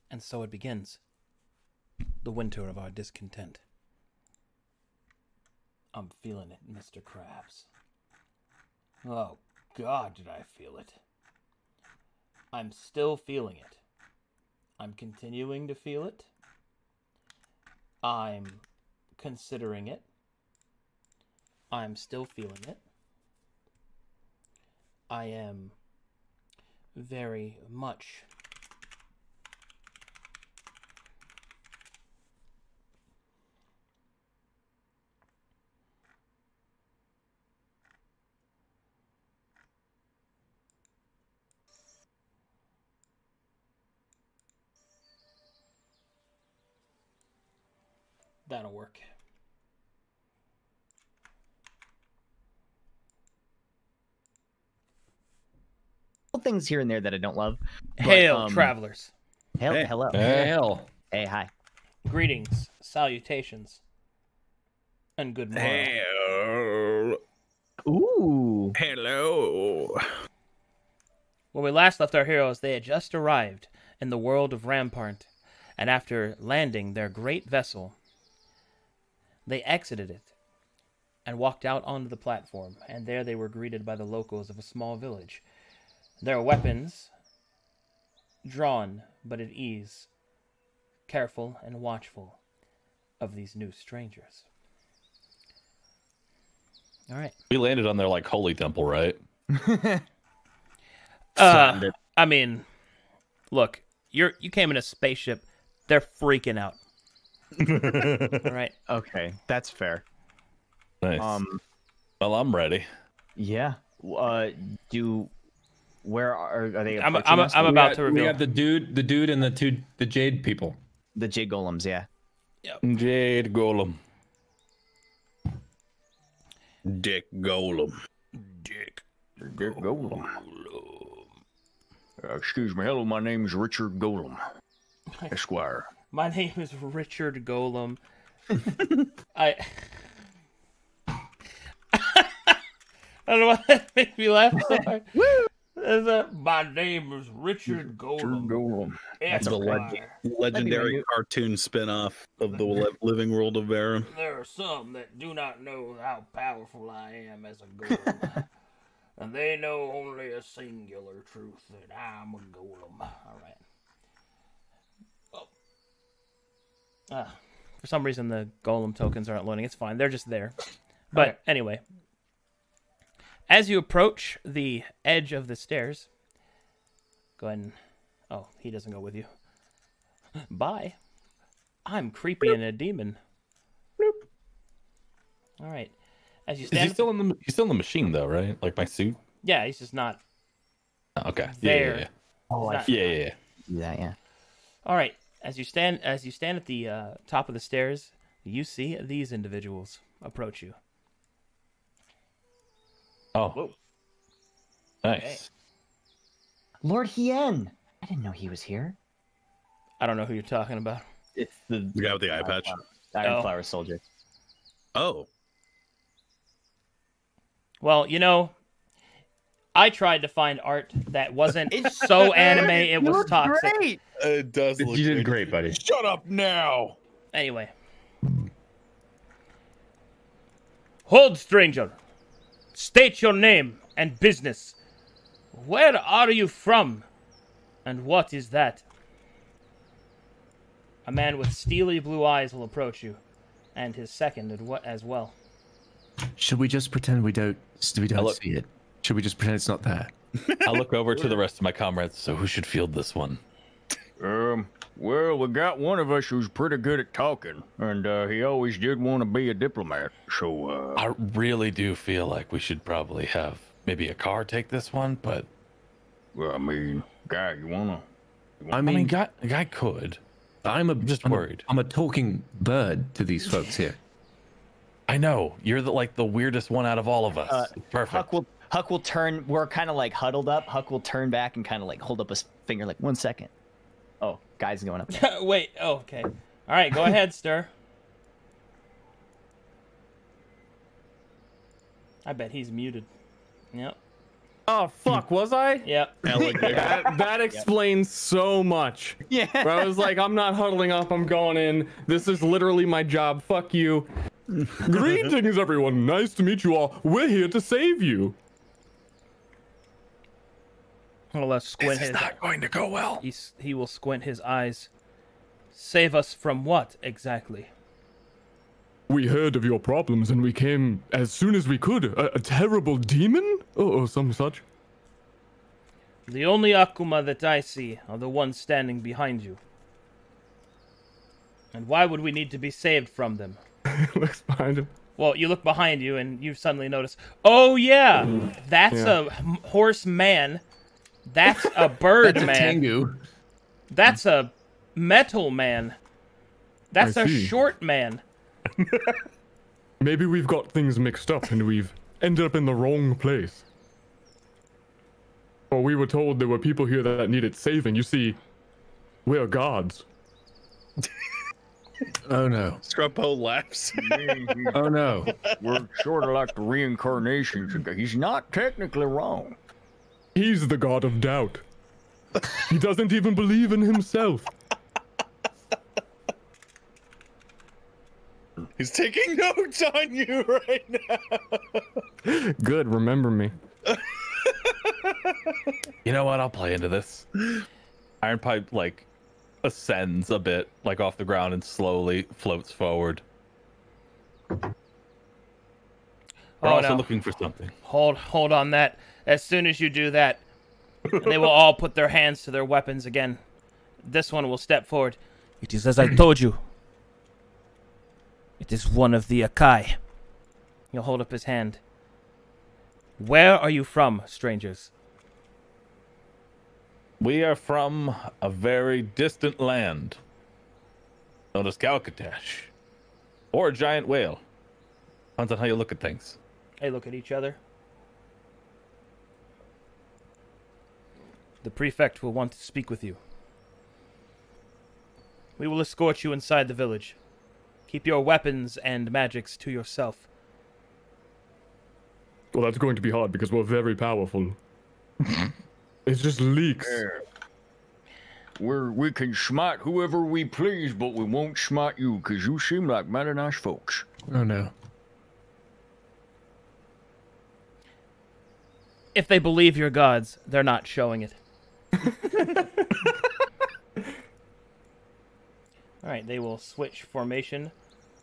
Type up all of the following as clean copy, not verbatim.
And so it begins. The winter of our discontent. I'm feeling it, Mr. Krabs. Oh, God, did I feel it. I'm still feeling it. I'm continuing to feel it. I'm considering it. I'm still feeling it. I am very much that'll work. Things here and there that I don't love. Hail, travelers. Hello. Hail. Hey, hi. Greetings, salutations, and good morning. Hail. Ooh. Hello. When we last left our heroes, they had just arrived in the world of Rampart, and after landing their great vessel, they exited it and walked out onto the platform, and there they were greeted by the locals of a small village. Their weapons drawn, but at ease, careful and watchful of these new strangers. All right. We landed on their like holy temple, right? I mean, look, you came in a spaceship. They're freaking out. All right. Okay, that's fair. Nice. Well, I'm ready. Yeah. Where are they? I'm approaching us? about to We reveal. got the dude and the jade people. The Jade Golems. Yeah. Jade Golem. Dick Golem. Dick. Dick Golem. Excuse me. Hello, my name is Richard Golem, Esquire. My name is Richard Golem. I don't know why that made me laugh so hard. My name is Richard Golem. The legendary cartoon spin-off of the living world of Varum. There are some that do not know how powerful I am as a golem. And they know only a singular truth, that I'm a golem. Alright. Well, for some reason the golem tokens aren't loading. It's fine. They're just there. But anyway. As you approach the edge of the stairs, go ahead and... Oh, he doesn't go with you. Bye. I'm creepy and a demon. All right. As you Is stand... he still in the? He's still in the machine though, right? Like my suit. Yeah, he's just not Oh, okay. there. Yeah. Oh, It's not- Yeah. do that. Yeah. All right. As you stand at the top of the stairs, you see these individuals approach you. Oh. Whoa. Nice. Okay. Lord Hien. I didn't know he was here. I don't know who you're talking about. It's the guy with the eye patch. Iron Flower Soldier. Oh. Well, you know, I tried to find art that wasn't so anime it was toxic. Great. It does look You did good. great, buddy. Shut up now. Anyway. Hold, stranger. State your name and business. Where are you from? And what is that? A man with steely blue eyes will approach you, and his second as well. Should we just pretend we don't see it? Should we just pretend it's not there? I look over to the rest of my comrades. So who should field this one? Well, we got one of us who's pretty good at talking, and he always did want to be a diplomat. So, I really do feel like we should probably have maybe a car take this one, but well, I mean, guy, you wanna? I I mean, mean, guy could. I'm just worried. I'm a talking bird to these folks here. I know you're the weirdest one out of all of us. Perfect. Huck will turn. We're kind of like huddled up. Huck will turn back and kind of like hold up his finger, like 1 second. Oh, guy's going up. Wait, oh, okay. All right, go ahead, Stir. I bet he's muted. Yep. Oh fuck, was I? Yep. Alligator. That explains so much. Yeah. Where I was like, I'm not huddling up, I'm going in. This is literally my job. Fuck you. Greetings, everyone. Nice to meet you all. We're here to save you. He'll squint This his. is not going to go well. He will squint his eyes. Save us from what exactly? We heard of your problems and we came as soon as we could. A terrible demon? Or some such. The only Akuma that I see are the ones standing behind you. And why would we need to be saved from them? Looks behind him. Well, you look behind you and you suddenly notice, oh yeah, that's Yeah. a horse man. That's a bird That's a man. Tengu. That's a metal man. That's I a see. short man. Maybe we've got things mixed up and we've ended up in the wrong place. Or we were told there were people here that needed saving. You see, we're gods. Oh no. Scrumpo laughs. Oh no. We're sort of like the reincarnations. He's not technically wrong. He's the god of doubt. He doesn't even believe in himself. He's taking notes on you right now. Good, remember me. You know what? I'll play into this. Iron Pipe like ascends a bit, like off the ground, and slowly floats forward. We're Oh, also no. looking for something. Hold on that. As soon as you do that, they will all put their hands to their weapons again. This one will step forward. It is as I told you. It is one of the Akai. He'll hold up his hand. Where are you from, strangers? We are from a very distant land, known as Calcatash, or a giant whale. Depends on how you look at things. They look at each other. The prefect will want to speak with you. We will escort you inside the village. Keep your weapons and magics to yourself. Well, that's going to be hard because we're very powerful. It just leaks. We can smite whoever we please, but we won't smite you, because you seem like mighty nice folks. Oh no. If they believe you're gods, they're not showing it. Alright, they will switch formation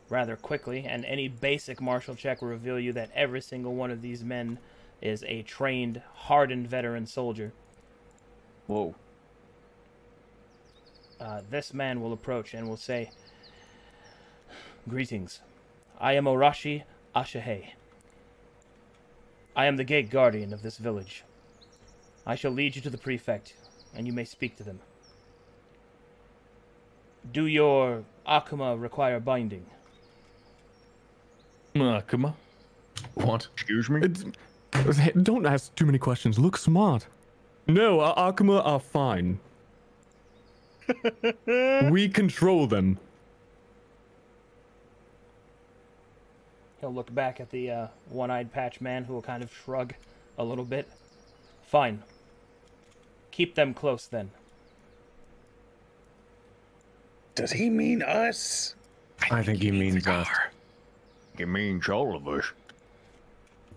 rather quickly, and any basic martial check will reveal you that every single one of these men is a trained, hardened veteran soldier. Whoa. This man will approach and will say, Greetings. I am Orashi Ashihei. I am the gate guardian of this village. I shall lead you to the prefect, and you may speak to them. Do your Akuma require binding? Come on. What? Excuse me? Don't ask too many questions. Look smart. No, our Akuma are fine. We control them. He'll look back at the one-eyed patch man, who will kind of shrug a little bit. Fine. Keep them close, then. Does he mean us? I think he means us. It means all of us.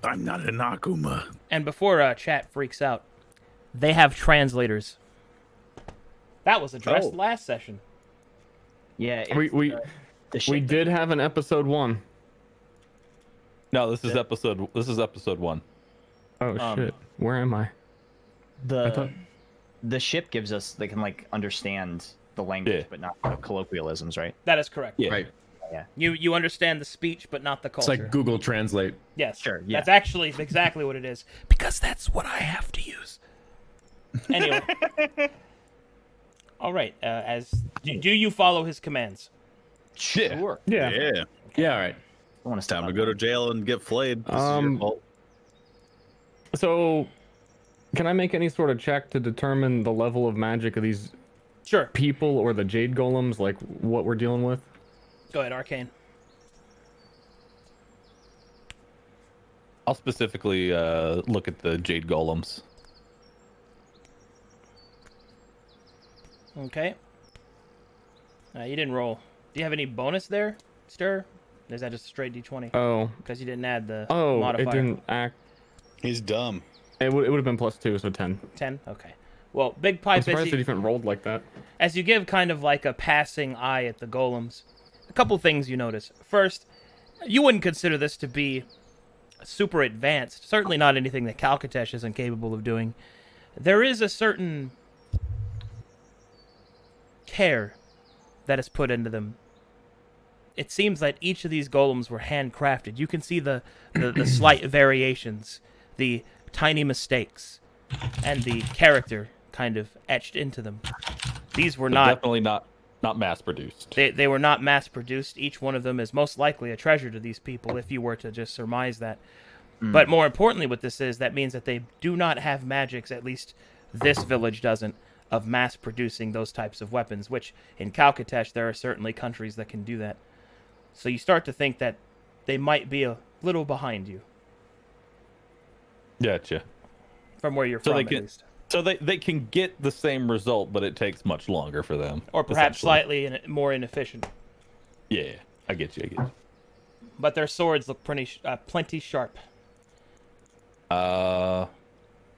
I'm not an Akuma. And before chat freaks out, they have translators. That was addressed Oh. last session. Yeah. We the ship did have an episode 1. No, this is episode 1. Oh shit. Where am I? the ship gives us, they can like understand the language, Yeah. but not the colloquialisms, right? That is correct. Yeah. Right. You understand the speech, but not the It's culture. like Google Translate. Yes, Sure, yeah. That's actually exactly what it is, because that's what I have to use. Anyway. All right. Do you follow his commands? Sure. Yeah. Yeah. Yeah, all right. I want to Time to go to jail and get flayed. This is your Um, fault. So, can I make any sort of check to determine the level of magic of these Sure. people or the jade golems, like what we're dealing with? Go ahead, Arcane. I'll specifically look at the jade golems. Okay. You didn't roll. Do you have any bonus there, Stir? Or is that just a straight d20? Oh. Because you didn't add the Oh, modifier. it didn't act. He's dumb. It would have been +2, so 10. 10? Okay. Well, Big I'm Pipe, surprised it even rolled like that. as you give kind of like a passing eye at the golems, a couple things you notice. First, you wouldn't consider this to be super advanced. Certainly not anything that Calcatesh isn't capable of doing. There is a certain care that is put into them. It seems that each of these golems were handcrafted. You can see the slight variations, the tiny mistakes, and the character kind of etched into them. These were not definitely not mass produced. they were not mass produced. Each one of them is most likely a treasure to these people if you were to just surmise that. But more importantly, what this is, that means that they do not have magics, at least this village doesn't, of mass producing those types of weapons, which in Calcatesh there are certainly countries that can do that. So you start to think that they might be a little behind you Gotcha. from where you're So from, they at can, least. so they can get the same result, but it takes much longer for them. Or perhaps essentially. slightly more inefficient. Yeah, I get you. But their swords look plenty sharp. I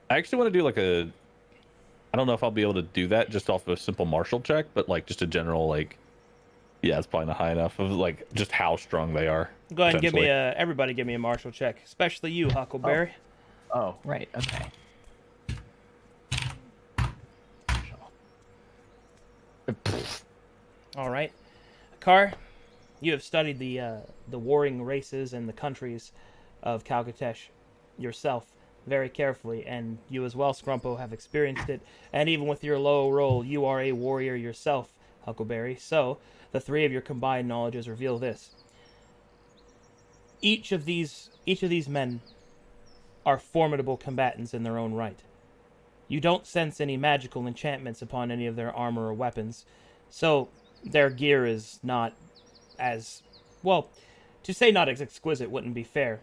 actually want to do like I don't know if I'll be able to do that just off of a simple martial check, but like just a general like, yeah, it's probably not high enough of like just how strong they are. Go ahead and give me essentially. everybody give me a martial check, especially you, Huckleberry. Oh, right. Okay. All right, Carr, you have studied the warring races and the countries of Calcatesh yourself very carefully, and you as well, Scrumpo, have experienced it. And even with your low roll, you are a warrior yourself, Huckleberry. So the three of your combined knowledges reveal this: each of these men are formidable combatants in their own right. You don't sense any magical enchantments upon any of their armor or weapons, so their gear is not as, well, to say not as exquisite wouldn't be fair.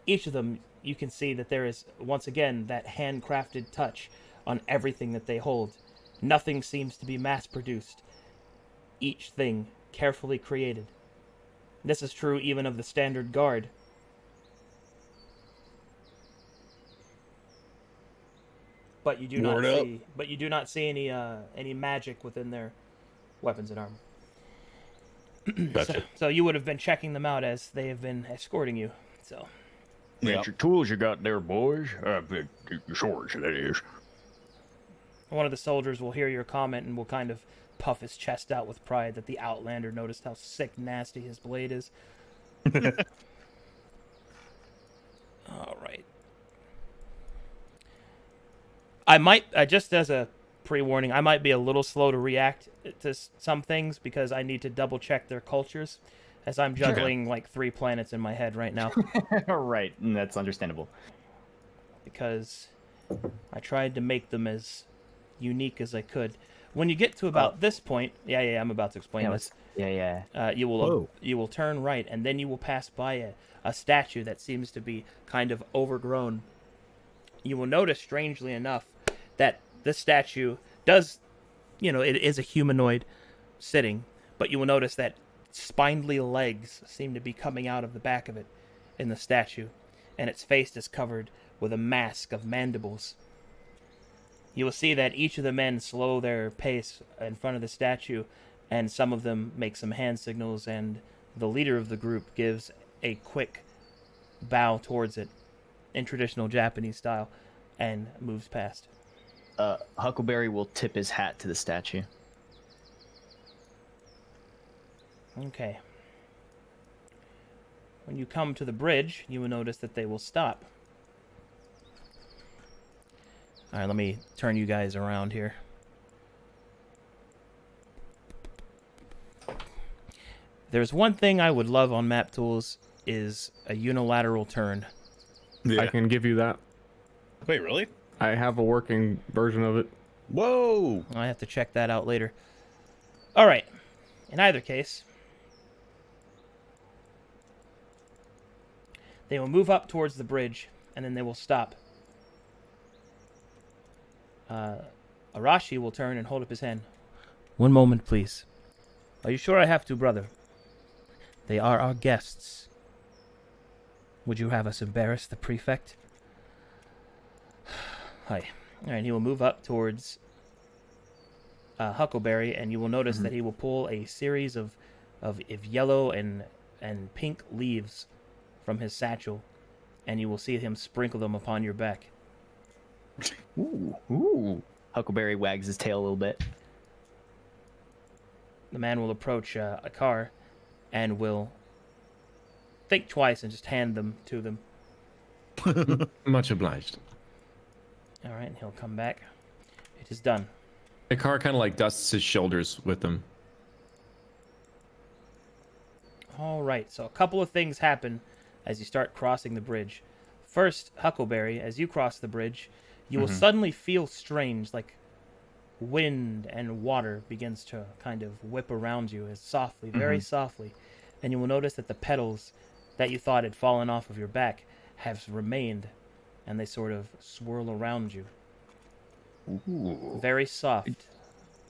Each of them, you can see that there is, once again, that handcrafted touch on everything that they hold. Nothing seems to be mass-produced. Each thing carefully created. This is true even of the standard guard. But you do not Word up. see. But you do not see any magic within their weapons and armor. Gotcha. So you would have been checking them out as they have been escorting you. So That's your tools you got there, boys. Your swords, that is. one of the soldiers will hear your comment and will kind of puff his chest out with pride that the Outlander noticed how sick, nasty his blade is. All right. I might, just as a pre-warning, I might be a little slow to react to some things because I need to double-check their cultures, as I'm juggling like 3 planets in my head right now. Right, and that's understandable. Because I tried to make them as unique as I could. When you get to about this point, yeah, I'm about to explain Yeah, this. yeah. You will turn right, and then you will pass by a statue that seems to be kind of overgrown. You will notice, strangely enough, that this statue does, it is a humanoid sitting, but you will notice that spindly legs seem to be coming out of the back of it in the statue, and its face is covered with a mask of mandibles. You will see that each of the men slow their pace in front of the statue, and some of them make some hand signals, and the leader of the group gives a quick bow towards it in traditional Japanese style and moves past. Huckleberry will tip his hat to the statue. Okay. When you come to the bridge, you will notice that they will stop. All right, let me turn you guys around here. There's one thing I would love on map tools is a unilateral turn. Yeah. I can give you that. Wait, really? I have a working version of it. Whoa! I have to check that out later. All right. In either case, They will move up towards the bridge, and then they will stop. Arashi will turn and hold up his hand. One moment, please. Are you sure I have to, brother? They are our guests. Would you have us embarrass the prefect? Hi. Alright, he will move up towards Huckleberry, and you will notice that he will pull a series of yellow and pink leaves from his satchel, and you will see him sprinkle them upon your back. Ooh. Huckleberry wags his tail a little bit. The man will approach a car and will think twice and just hand them to them. Much obliged. All right, and he'll come back. It is done. The car kind of like dusts his shoulders with them. All right, so a couple of things happen as you start crossing the bridge. First, Huckleberry, as you cross the bridge, you will suddenly feel strange, like wind and water begins to kind of whip around you as softly, very softly. And you will notice that the petals that you thought had fallen off of your back have remained, and they sort of swirl around you. Ooh. Very soft,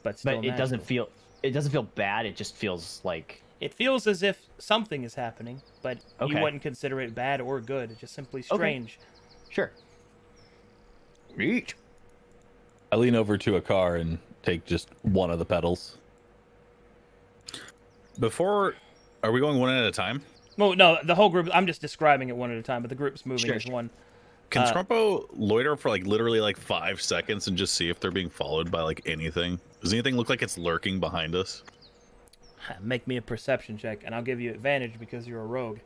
but still But it doesn't feel bad. It just feels like It feels as if something is happening, but you Okay. wouldn't consider it bad or good. It's just simply strange. sure. Neat. I lean over to a car and take just one of the pedals. Before, are we going one at a time? Well, no, the whole group. I'm just describing it one at a time, but the group's moving Sure, as one. Can Scrumpo loiter for like literally like 5 seconds and just see if they're being followed by like anything? Does anything look like it's lurking behind us? Make me a perception check, and I'll give you advantage because you're a rogue.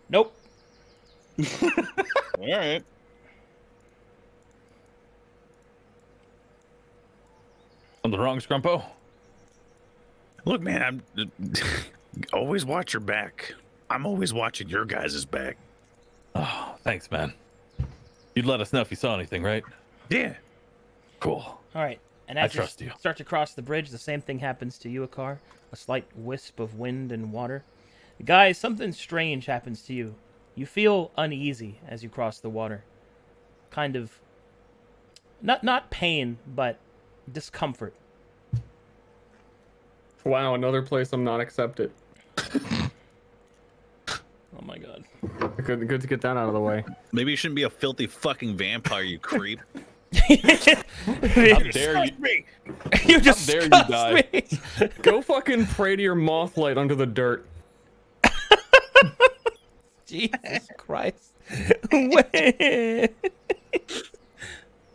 Nope. All right. Something wrong, Scrumpo? Look, man, I'm always watch your back. I'm always watching your guys' back. Oh, thanks, man. You'd let us know if you saw anything, right? Yeah. Cool. All right. And I as trust you. start to cross the bridge, the same thing happens to you, Akar. A slight wisp of wind and water. Guys, something strange happens to you. You feel uneasy as you cross the water. Kind of, not pain, but discomfort. Wow, another place I'm not accepted. Oh my god. Good to get that out of the way. Maybe you shouldn't be a filthy fucking vampire, you creep. How dare you? You just dare you die? me. Go fucking pray to your moth light under the dirt. Jesus Christ. Wait. Why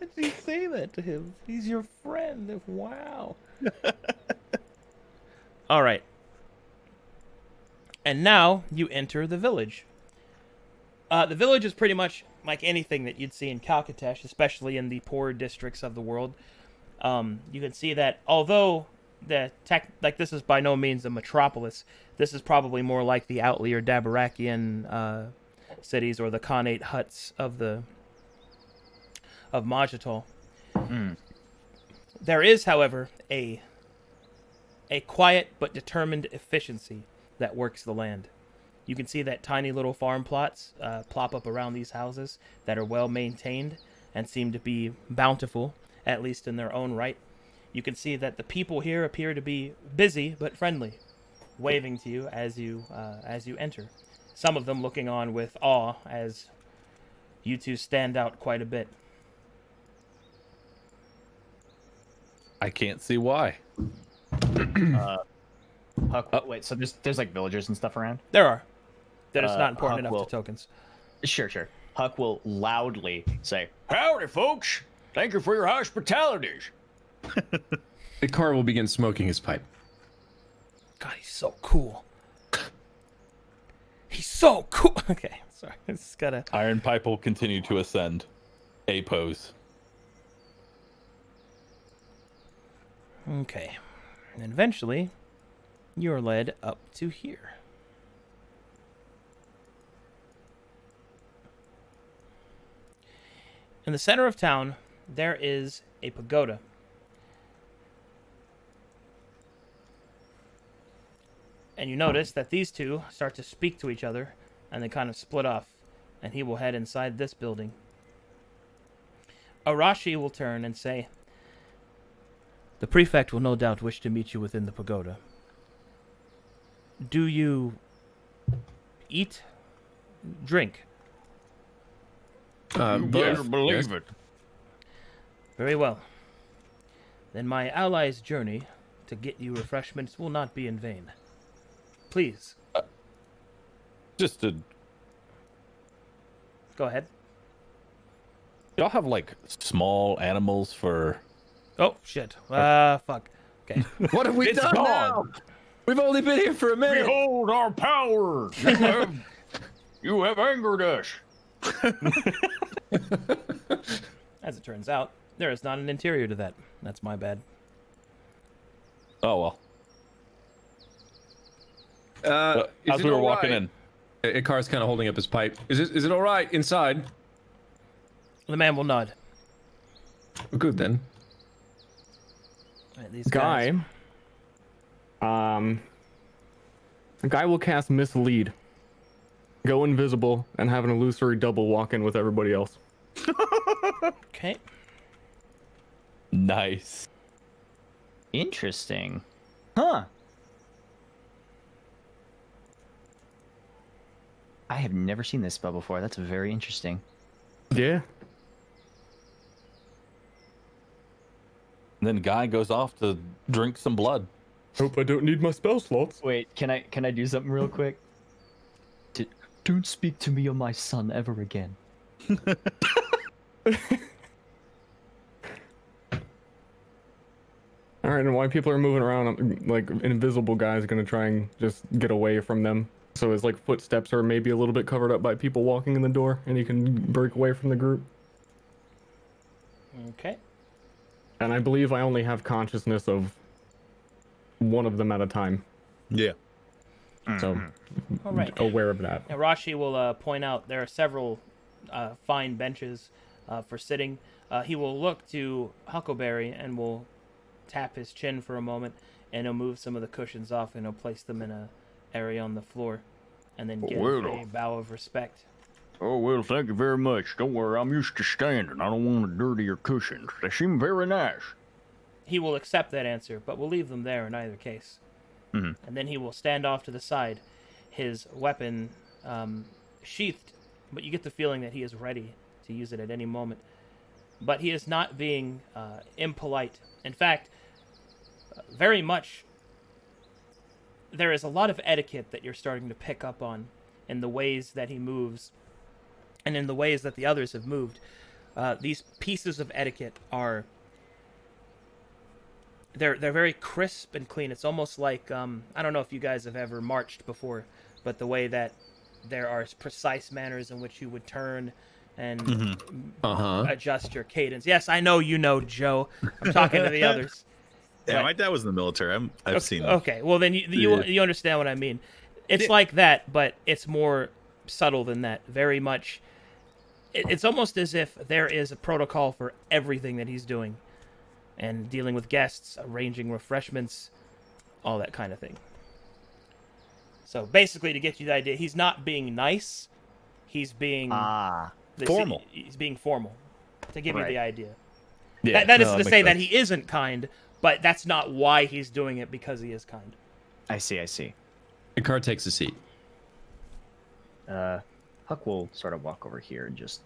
did you say that to him? He's your friend. Wow. All right. And now you enter the village. The village is pretty much like anything that you'd see in Calcatesh, especially in the poorer districts of the world. You can see that although this is by no means a metropolis, this is probably more like the Outly or Dabarakian cities or the Khanate huts of Majatol. There is, however, a quiet but determined efficiency that works the land. You can see that tiny little farm plots plop up around these houses that are well maintained and seem to be bountiful, at least in their own right. You can see that the people here appear to be busy but friendly, waving to you as you enter. Some of them looking on with awe as you two stand out quite a bit. I can't see why. Huck, wait, so there's like villagers and stuff around? There are. That it's not important Huck enough will- to tokens. Sure. Huck will loudly say, Howdy, folks. Thank you for your hospitalities. The car will begin smoking his pipe. God, he's so cool. He's so cool. Okay, sorry. I just gotta. Iron Pipe will continue to ascend. A pose. Okay. And eventually, you're led up to here. In the center of town, there is a pagoda. And you notice that these two start to speak to each other, and they kind of split off, and he will head inside this building. Arashi will turn and say, "The prefect will no doubt wish to meet you within the pagoda. Do you eat, drink?" You better believe it. Very well. Then my ally's journey to get you refreshments will not be in vain. Please, Just to go ahead. y'all have like small animals for. Oh, shit. Fuck. Okay. What have we It's done gone. now? We've only been here for a minute. Behold our power! You have angered us. As it turns out, there is not an interior to that. That's my bad. Oh well. Is As it we were all walking right? in, Icar's kind of holding up his pipe. Is it all right inside? The man will nod. Good then. All right, these guys. Guy. A guy will cast Mislead. Go invisible and have an illusory double walk in with everybody else. Okay. nice. Interesting. Huh. I have never seen this spell before. That's very interesting. Yeah. And then Guy goes off to drink some blood. Hope I don't need my spell slots. Wait, can I do something real quick? Don't speak to me or my son ever again. All right, and while people are moving around, like an invisible guy is gonna try and just get away from them. So his like footsteps are maybe a little bit covered up by people walking in the door, and he can break away from the group. Okay. And I believe I only have consciousness of one of them at a time, Yeah. so All right. aware of that. Now, Rashi will point out there are several fine benches for sitting. He will look to Huckleberry and will tap his chin for a moment, and he'll move some of the cushions off and he'll place them in a area on the floor, and then give Well. a bow of respect. Oh, well, thank you very much. Don't worry, I'm used to standing. I don't want to dirty your cushions. They seem very nice. He will accept that answer, but we'll leave them there in either case. Mhm. And then he will stand off to the side, his weapon sheathed, but you get the feeling that he is ready to use it at any moment. But he is not being impolite. In fact, very much, there is a lot of etiquette that you're starting to pick up on in the ways that he moves and in the ways that the others have moved. These pieces of etiquette are... They're very crisp and clean. It's almost like, I don't know if you guys have ever marched before, but the way that there are precise manners in which you would turn and adjust your cadence. Yes, I know you know, Joe. I'm talking to the others. Yeah, Right. my dad was in the military. I've seen them. Okay, well then you understand what I mean. It's like that, but it's more subtle than that. Very much, it's almost as if there is a protocol for everything that he's doing, and dealing with guests, arranging refreshments, all that kind of thing. So basically, to get you the idea, he's not being nice. He's being Formal. He's being formal, to give you Right. the idea. Yeah, That isn't no, to makes say that sense. he isn't kind, but that's not why he's doing it, because he is kind. I see. Icar takes a seat. Huck will sort of walk over here and just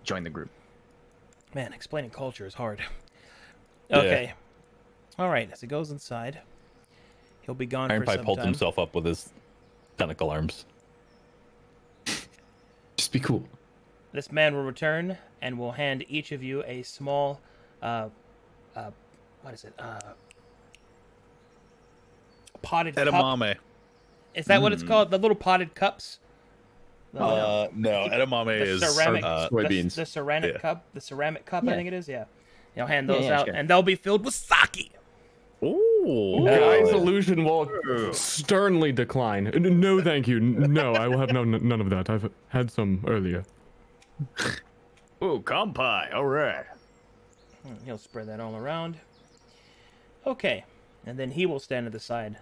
join the group. Man, explaining culture is hard. Yeah. Okay. All right, as he goes inside, he'll be gone Iron for Pipe some holds time. himself up with his tentacle arms. Just be cool. This man will return and will hand each of you a small, what is it? Potted cup. Edamame. Is that what it's called? The little potted cups? No, edamame The is ceramic, soybeans. the ceramic Yeah. cup. The ceramic cup, I Yeah. think it is. Yeah. He'll hand those yeah, out, sure. and they'll be filled with sake. Ooh. Guy's illusion will sternly decline. No, thank you. No, I will have none of that. I've had some earlier. Oh, kampai. All right. He'll spread that all around. Okay, and then he will stand at the side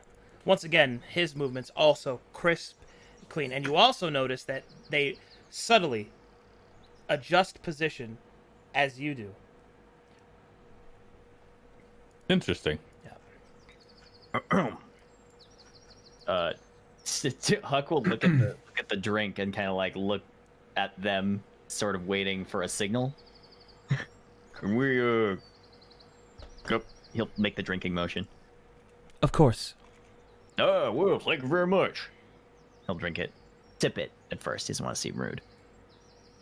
once again, his movements also crisp, clean. And you also notice that they subtly adjust position as you do. Interesting. Huck will look at the drink and kind of like look at them, sort of waiting for a signal. Can we, He'll make the drinking motion. Of course. well, thank you very much. He'll drink it, sip it at first. He doesn't want to seem rude.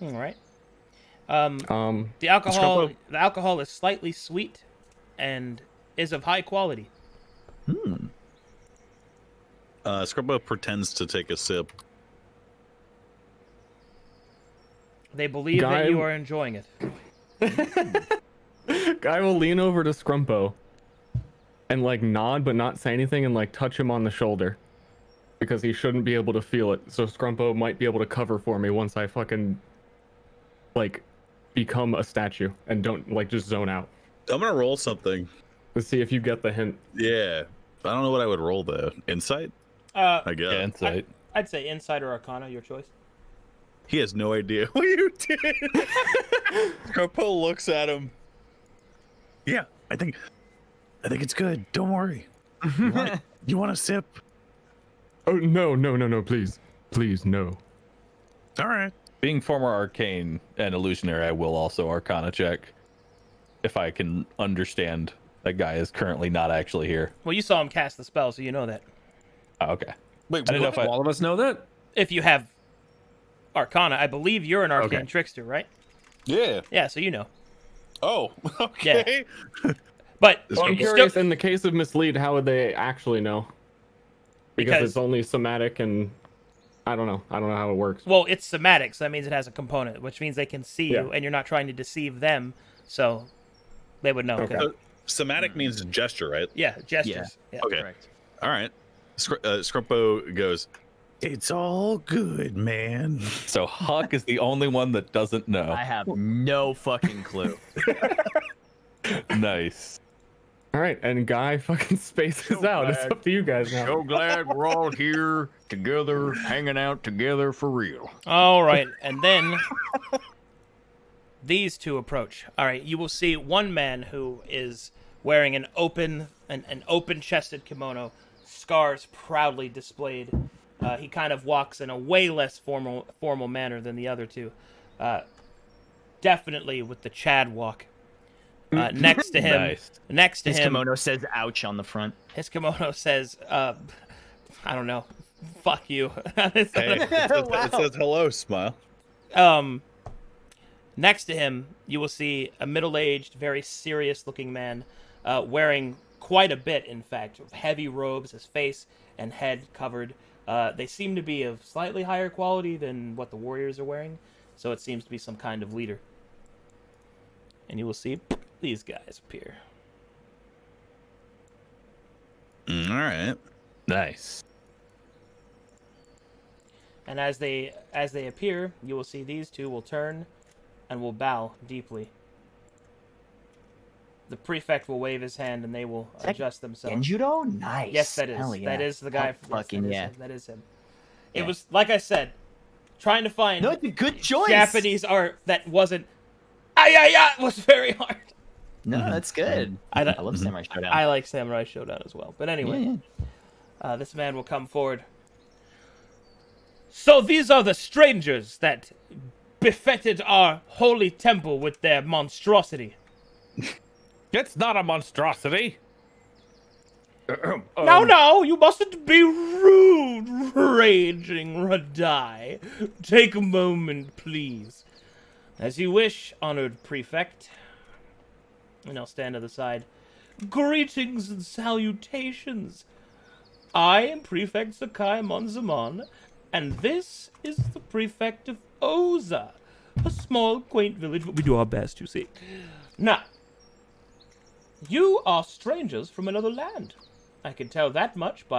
All right. Um, The alcohol is slightly sweet, and is of high quality. Scrubbo pretends to take a sip. They believe that Guy- you are enjoying it. Guy will lean over to Scrumpo and like nod but not say anything and like touch him on the shoulder because he shouldn't be able to feel it. So Scrumpo might be able to cover for me once I fucking like become a statue and don't like just zone out. I'm gonna roll something. Let's see if you get the hint. Yeah. I don't know what I would roll though. Insight? I guess. Yeah, insight. I'd say Insight or Arcana, your choice. He has no idea what you did. Scrumpo looks at him. Yeah, I think it's good. Don't worry. You want a sip? Oh no, please. Please, no. All right. Being former arcane and illusionary, I will also Arcana check if I can understand that guy is currently not actually here. Well, you saw him cast the spell, so you know that. Oh, okay. Wait, I didn't know if All of us know that? If you have Arcana, I believe you're an arcane Okay. trickster, right? Yeah. Yeah, so you know. Oh, okay. But Well, I'm you curious, still, in the case of Mislead, how would they actually know? Because it's only somatic and I don't know how it works. well, it's somatic, so that means it has a component, which means they can see you, Yeah. and you're not trying to deceive them, so they would know. Okay. So, somatic means gesture, right? Yeah, gestures. Yeah. Okay. Correct. All right. Scrumpo goes, it's all good, man. So Huck is the only one that doesn't know. I have no fucking clue. Nice. All right, and Guy fucking spaces out. It's up to you guys now. So glad we're all here together, hanging out together for real. All right, and then these two approach. All right, you will see one man who is wearing an open-chested kimono, scars proudly displayed. He kind of walks in a way less formal manner than the other two. Definitely with the Chad walk. Next to him, Nice. next to His him, kimono says "ouch" on the front. his kimono says, I don't know, fuck you. Hey, it says hello, smile. Next to him, you will see a middle-aged, very serious-looking man, wearing quite a bit, in fact, heavy robes, his face and head covered. They seem to be of slightly higher quality than what the warriors are wearing, so it seems to be some kind of leader. And you will see these guys appear. All right. Nice. And as they appear, you will see these two will turn and will bow deeply. The prefect will wave his hand and they will adjust themselves. Genjudo? Nice. Yes, that is. Hell yeah. That is the guy. Oh, fucking yeah. That is him. Yeah. It was, like I said, trying to find No, it's a good choice. Japanese art that wasn't ay was very hard. No, that's good. I I love Samurai Showdown. I like Samurai Showdown as well. But anyway, Yeah, this man will come forward. So these are the strangers that befetted our holy temple with their monstrosity. It's not a monstrosity. No, you mustn't be rude, raging Radai. Take a moment, please. As you wish, honored prefect. And I'll stand to the side. Greetings and salutations. I am Prefect Sakai Monzamon, and this is the prefect of Oza, a small, quaint village, but we do our best, you see. Now, you are strangers from another land. I can tell that much by